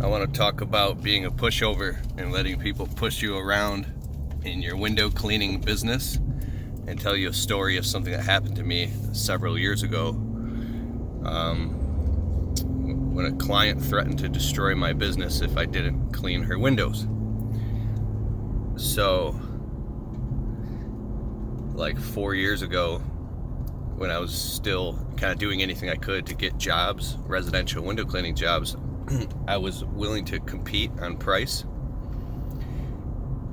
I want to talk about being a pushover and letting people push you around in your window cleaning business, and tell you a story of something that happened to me several years ago when a client threatened to destroy my business if I didn't clean her windows. So, like 4 years ago, when I was still kind of doing anything I could to get jobs, residential window cleaning jobs, I was willing to compete on price.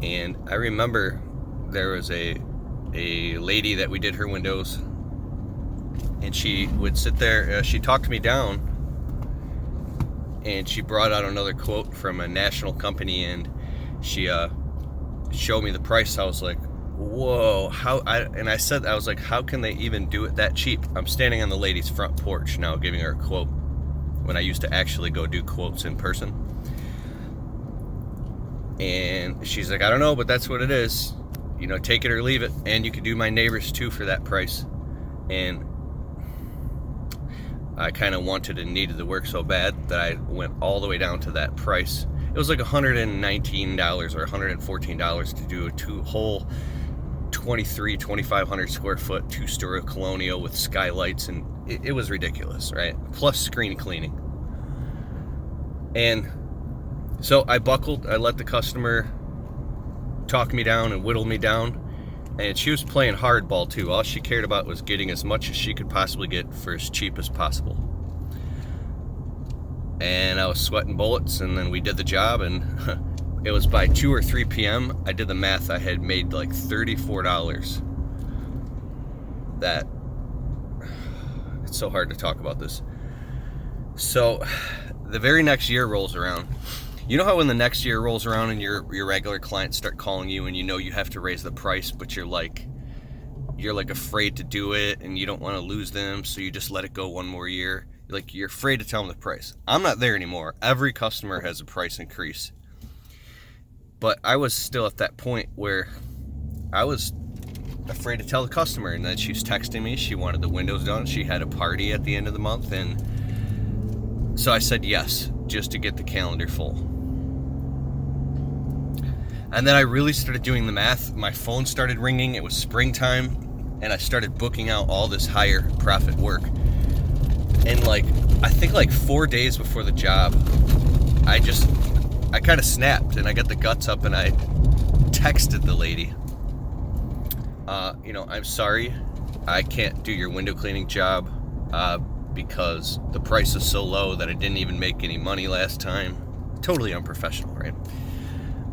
And I remember there was a lady that we did her windows, and she would sit there, she talked me down, and she brought out another quote from a national company, and she showed me the price. I was like, whoa, I said, I was like, how can they even do it that cheap? I'm standing on the lady's front porch now giving her a quote, when I used to actually go do quotes in person. And she's like, I don't know, but that's what it is. You know, take it or leave it. And you can do my neighbors too for that price. And I kind of wanted and needed the work so bad that I went all the way down to that price. It was like $119 or $114 to do a whole 2,500 square foot, 2-story colonial with skylights, and it was ridiculous, right? Plus screen cleaning. And so I buckled. I let the customer talk me down and whittle me down, and she was playing hardball too. All she cared about was getting as much as she could possibly get for as cheap as possible. And I was sweating bullets, and then we did the job, and it was by 2 or 3 p.m. I did the math. I had made like $34. It's so hard to talk about this. So the very next year rolls around. You know how when the next year rolls around and your regular clients start calling you, and you know you have to raise the price, but you're like afraid to do it, and you don't want to lose them, so you just let it go one more year. You're afraid to tell them the price. I'm not there anymore. Every customer has a price increase. But I was still at that point where I was afraid to tell the customer, and then she was texting me. She wanted the windows done. She had a party at the end of the month, and so I said yes, just to get the calendar full. And then I really started doing the math. My phone started ringing. It was springtime, and I started booking out all this higher profit work. And I think 4 days before the job, I kind of snapped, and I got the guts up, and I texted the lady, I'm sorry, I can't do your window cleaning job because the price is so low that I didn't even make any money last time. Totally unprofessional, right?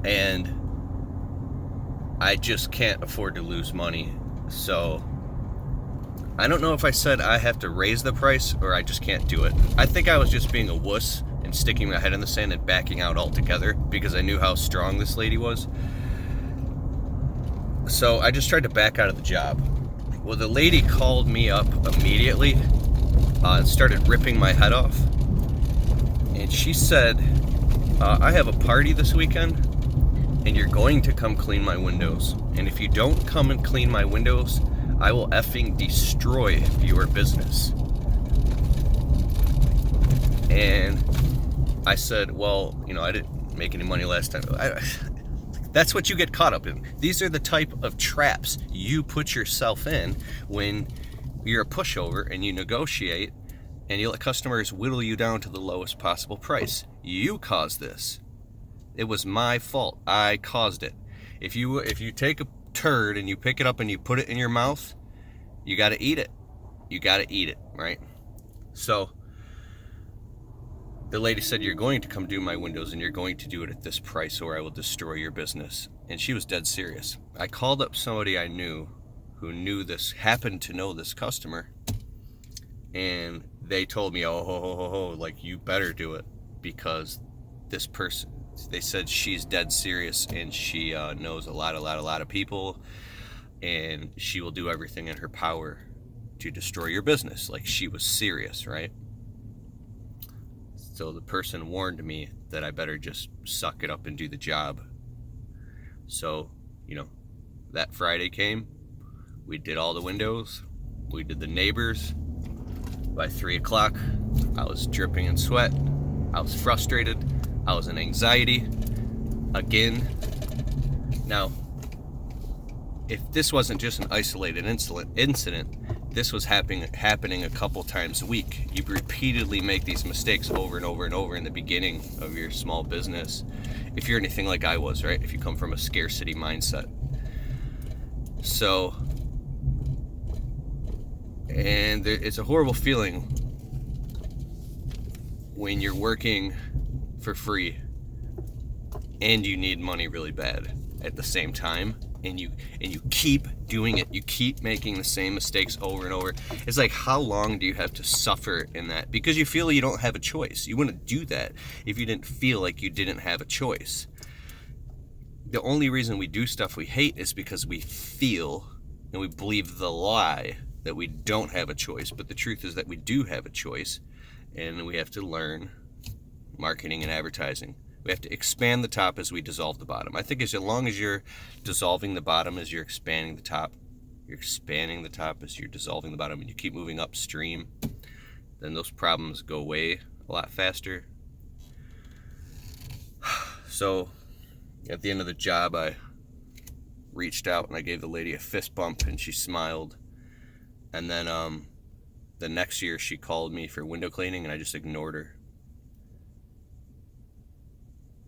And I just can't afford to lose money. So I don't know if I said I have to raise the price or I just can't do it. I think I was just being a wuss and sticking my head in the sand and backing out altogether because I knew how strong this lady was. So I just tried to back out of the job. Well, the lady called me up immediately and started ripping my head off. And she said, I have a party this weekend, and you're going to come clean my windows. And if you don't come and clean my windows, I will effing destroy your business. And I said, well, I didn't make any money last time. That's what you get caught up in. These are the type of traps you put yourself in when you're a pushover and you negotiate and you let customers whittle you down to the lowest possible price. You caused this. It was my fault. I caused it. If you take a turd and you pick it up and you put it in your mouth, you got to eat it. You got to eat it, right? So the lady said, you're going to come do my windows, and you're going to do it at this price or I will destroy your business. And she was dead serious. I called up somebody I knew who knew this, happened to know this customer, and they told me, you better do it, because this person, they said she's dead serious, and she knows a lot of people, and she will do everything in her power to destroy your business. She was serious, right? So the person warned me that I better just suck it up and do the job. So, that Friday came, we did all the windows, we did the neighbors. By 3 o'clock, I was dripping in sweat, I was frustrated, I was in anxiety again. Now, if this wasn't just an isolated incident, this was happening a couple times a week. You repeatedly make these mistakes over and over and over in the beginning of your small business. If you're anything like I was, right? If you come from a scarcity mindset. So, and it's a horrible feeling when you're working for free and you need money really bad at the same time, and you keep doing it. You keep making the same mistakes over and over. It's like, how long do you have to suffer in that? Because you feel you don't have a choice. You wouldn't do that if you didn't feel like you didn't have a choice. The only reason we do stuff we hate is because we feel and we believe the lie that we don't have a choice. But the truth is that we do have a choice, and we have to learn marketing and advertising. We have to expand the top as we dissolve the bottom. I think as long as you're dissolving the bottom as you're expanding the top, you're expanding the top as you're dissolving the bottom, and you keep moving upstream, then those problems go away a lot faster. So at the end of the job, I reached out and I gave the lady a fist bump, and she smiled. And then the next year she called me for window cleaning, and I just ignored her.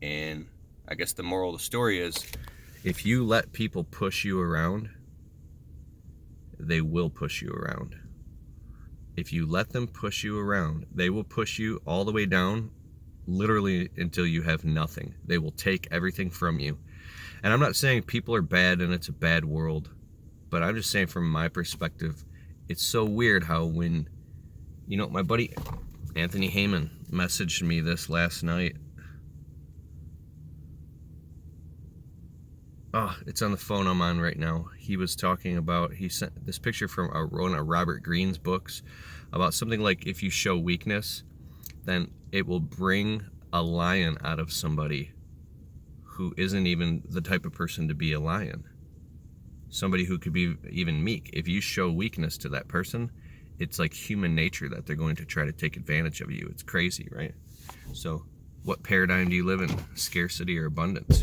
And I guess the moral of the story is, if you let people push you around, they will push you around. If you let them push you around, they will push you all the way down, literally until you have nothing. They will take everything from you. And I'm not saying people are bad and it's a bad world, but I'm just saying from my perspective, it's so weird how when, my buddy Anthony Heyman messaged me this last night. Oh, it's on the phone I'm on right now. He was talking about, he sent this picture from one of Robert Greene's books about something like, if you show weakness, then it will bring a lion out of somebody who isn't even the type of person to be a lion. Somebody who could be even meek. If you show weakness to that person, it's like human nature that they're going to try to take advantage of you. It's crazy, right? So what paradigm do you live in? Scarcity or abundance,